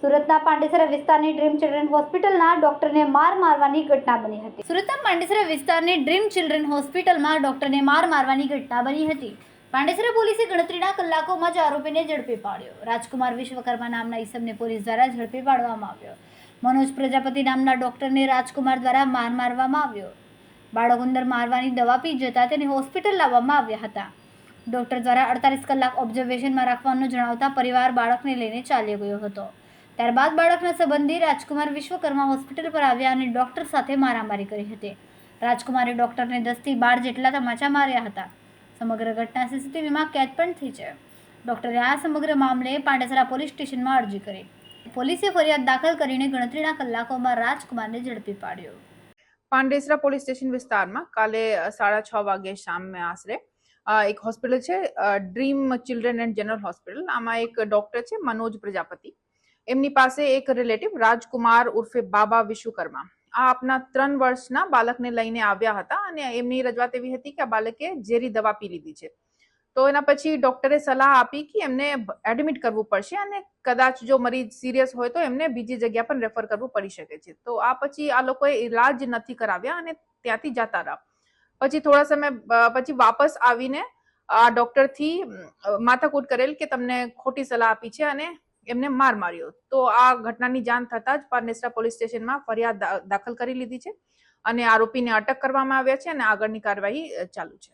સુરતના પાંડેસરા વિસ્તારની dream children હોસ્પિટલના ડોક્ટરને માર મારવાની ઘટના બની હતી. સુરતના પાંડેસરા વિસ્તારની ડ્રીમ ચિલ્ડ્રન હોસ્પિટલમાં ડોક્ટરને માર મારવાની ઘટના બની હતી. પાંડેસરા પોલીસે ગણતરીના કલાકોમાં જ આરોપીને ઝડપી પાડ્યો. રાજકુમાર વિશ્વકર્મા નામના ઈસમને પોલીસ દ્વારા ઝડપી પાડવામાં આવ્યો. મનોજ પ્રજાપતિ નામના ડોક્ટરને રાજકુમાર દ્વારા માર મારવામાં આવ્યો. બાળક અંદર મારવાની દવા પી જતા તેને હોસ્પિટલ લાવવામાં આવ્યા હતા. ડોક્ટર દ્વારા 48 કલાક ઓબ્ઝર્વેશનમાં રાખવાનું જણાવતા પરિવાર બાળકને લઈને ચાલ્યો ગયો હતો. ત્યારબાદ બાળકના સંબંધી રાજકુમાર વિશ્વકર્મા હોસ્પિટલ પર આવ્યા અને ડોક્ટર સાથે મારામારી કરી હતી. રાજકુમારે ડોક્ટરને 10 થી 12 જેટલા તમાચા માર્યા હતા. સમગ્ર ઘટના સીસીટીવીમાં કેદ પણ થઈ છે. ડોક્ટરે આ સમગ્ર મામલે પાંડેસરા પોલીસ સ્ટેશનમાં અરજી કરી. પોલીસે ફરિયાદ દાખલ કરીને ગણતરીના કલાકોમાં રાજકુમારને ઝડપી પાડ્યો. પાંડેસરા પોલીસ સ્ટેશન વિસ્તારમાં કાલે 6:30 વાગે શામે આશરે એક હોસ્પિટલ છે dream children and general hospital. આમાં એક ડોક્ટર છે મનોજ પ્રજાપતિ. એમની પાસે એક રિલેટિવ રાજકુમાર ઉર્ફે બાબા વિશ્વકર્મા આ આપના 3 વર્ષના બાળકને લઈને આવ્યા હતા અને એમની રજૂઆત એવી હતી કે આ બાળકે ઝેરી દવા પી લીધી છે. તો એના પછી ડોક્ટરે સલાહ આપી કે એમને એડમિટ કરવું પડશે અને કદાચ જો મરીઝ સિરિયસ હોય તો એમને બીજી જગ્યા પર રેફર કરવું પડી શકે છે. તો આ પછી આ લોકોએ ઇલાજ નથી કરાવ્યા અને ત્યાંથી જતા રહ્યા. પછી થોડા સમય પછી વાપસ આવીને આ ડોક્ટરથી માથાકૂટ કરેલ કે તમને ખોટી સલાહ આપી છે અને એમને માર માર્યો. તો આ ઘટનાની જાણ થતા જ પાંડેસરા પોલીસ સ્ટેશનમાં ફરિયાદ દાખલ કરી લીધી છે અને આરોપીને અટક કરવામાં આવ્યા છે અને આગળની કાર્યવાહી ચાલુ છે.